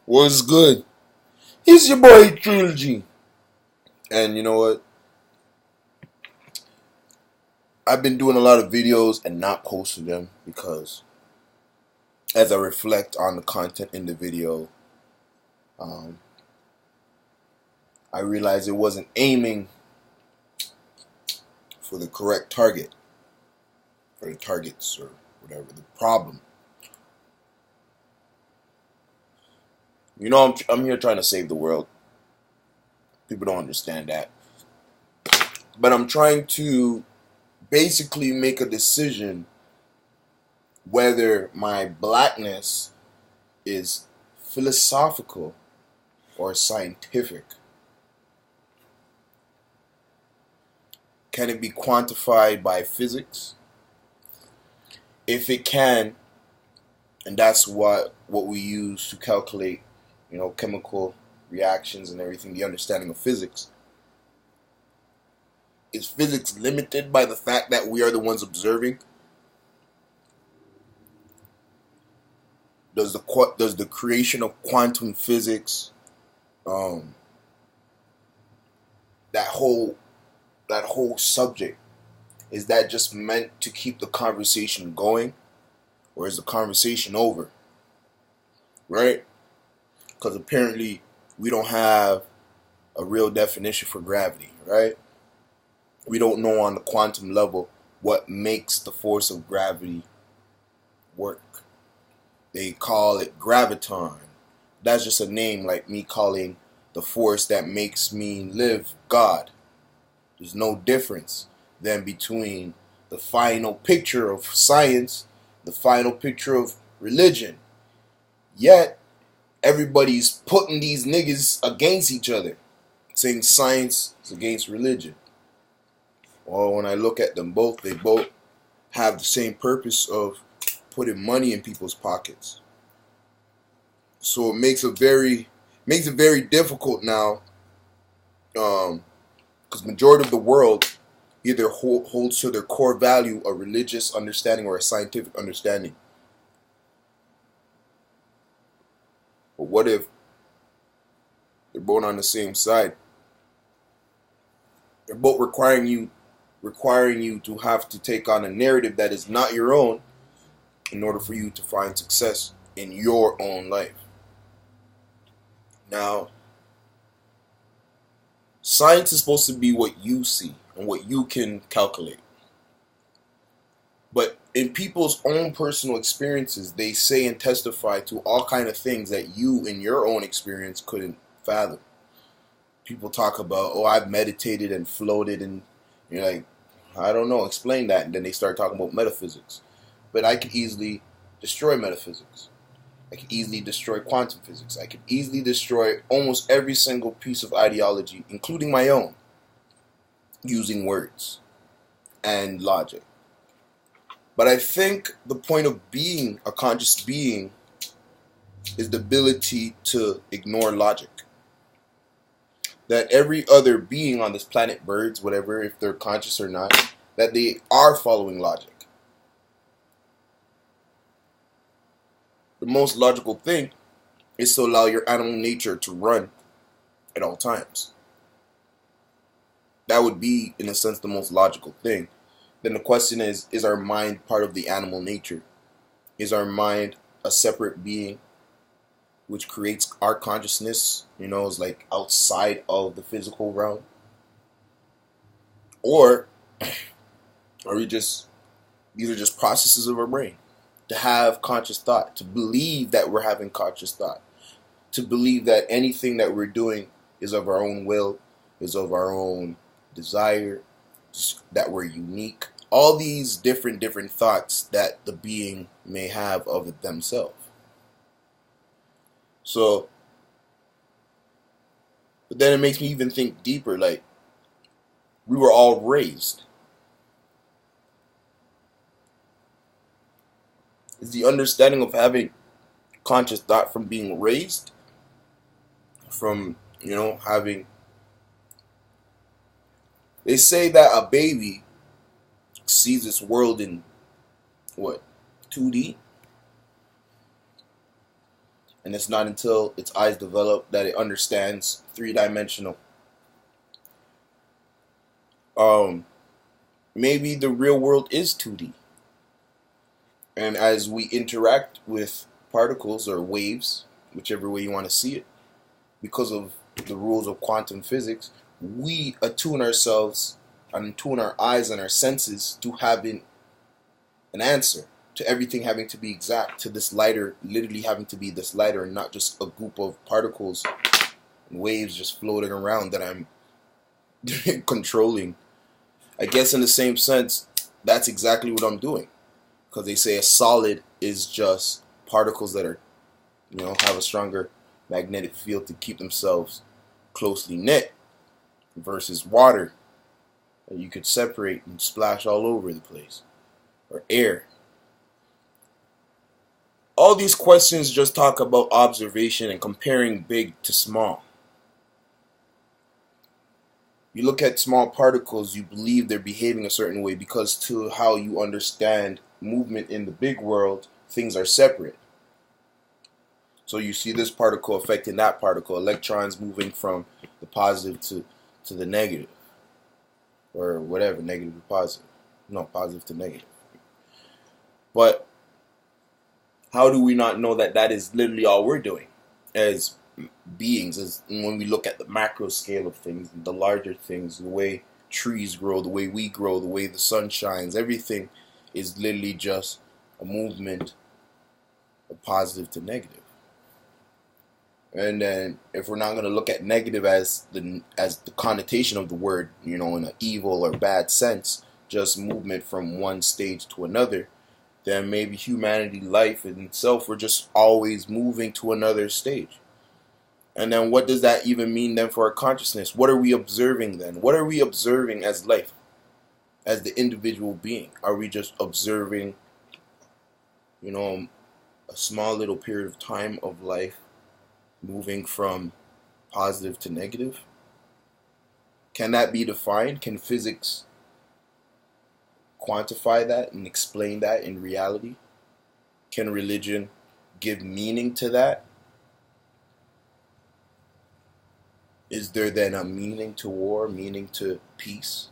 What's good? It's your boy Trilogy. And you know what? I've been doing a lot of videos and not posting them because as I reflect on the content in the video, um, I realized it wasn't aiming for the correct target, or the targets, or whatever the problem. You know, I'm here trying to save the world. People don't understand that. But I'm trying to basically make a decision whether my blackness is philosophical or scientific. Can it be quantified by physics? If it can, and that's what we use to calculate, chemical reactions and everything, the understanding of physics. Is physics limited by the fact that we are the ones observing? Does the creation of quantum physics, that whole subject, is that just meant to keep the conversation going, or is the conversation over? Right? Because apparently we don't have a real definition for gravity, right? We don't know on the quantum level what makes the force of gravity work. They call it graviton. That's just a name, like me calling the force that makes me live God. There's no difference than between the final picture of science, the final picture of religion. Yet, everybody's putting these niggas against each other, saying science is against religion. Well, when I look at them both, they both have the same purpose of putting money in people's pockets. So it makes it very difficult now, because majority of the world either holds to their core value a religious understanding or a scientific understanding. But what if they're both on the same side? They're both requiring you to have to take on a narrative that is not your own in order for you to find success in your own life. Now, science is supposed to be what you see and what you can calculate. But in people's own personal experiences, they say and testify to all kind of things that you, in your own experience, couldn't fathom. People talk about, oh, I've meditated and floated, and you're like, I don't know, explain that. And then they start talking about metaphysics. But I could easily destroy metaphysics. I could easily destroy quantum physics. I could easily destroy almost every single piece of ideology, including my own, using words and logic. But I think the point of being a conscious being is the ability to ignore logic. That every other being on this planet, birds, whatever, if they're conscious or not, that they are following logic. The most logical thing is to allow your animal nature to run at all times. That would be, in a sense, the most logical thing. Then the question is our mind part of the animal nature? Is our mind a separate being which creates our consciousness, is like outside of the physical realm? Or are these are just processes of our brain to have conscious thought, to believe that we're having conscious thought, to believe that anything that we're doing is of our own will, is of our own desire, that we're unique. All these different thoughts that the being may have of themselves. So, but then it makes me even think deeper, like, we were all raised. Is the understanding of having conscious thought from being raised? From, having... They say that a baby sees this world in, what, 2D? And it's not until its eyes develop that it understands three-dimensional. Maybe the real world is 2D. And as we interact with particles or waves, whichever way you want to see it, because of the rules of quantum physics, we attune ourselves and attune our eyes and our senses to having an answer, to everything having to be exact, to this lighter literally having to be this lighter and not just a group of particles and waves just floating around that I'm controlling. I guess in the same sense, that's exactly what I'm doing. Because they say a solid is just particles that are, have a stronger magnetic field to keep themselves closely knit, versus water that you could separate and splash all over the place, or air. All these questions just talk about observation and comparing big to small. You look at small particles, you believe they're behaving a certain way because to how you understand movement in the big world, things are separate. So you see this particle affecting that particle, electrons moving from the positive to the negative, or whatever, negative to positive. No, positive to negative. But how do we not know that that is literally all we're doing as beings, as when we look at the macro scale of things, the larger things, the way trees grow, the way we grow, the way the sun shines, everything is literally just a movement of positive to negative. And then if we're not going to look at negative as the connotation of the word, in an evil or bad sense, just movement from one stage to another, then maybe humanity, life in itself, we're just always moving to another stage. And then what does that even mean then for our consciousness? What are we observing then? What are we observing as life, as the individual being? Are we just observing, a small little period of time of life moving from positive to negative? Can that be defined? Can physics quantify that and explain that in reality? Can religion give meaning to that? Is there then a meaning to war, meaning to peace?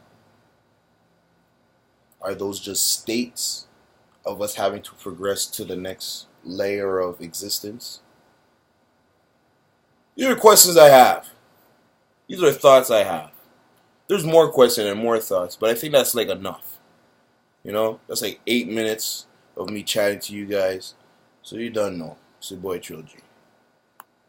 Are those just states of us having to progress to the next layer of existence? These are questions I have. These are thoughts I have. There's more questions and more thoughts, but I think that's like enough. That's like 8 minutes of me chatting to you guys. So you done know. It's your boy Trilogy.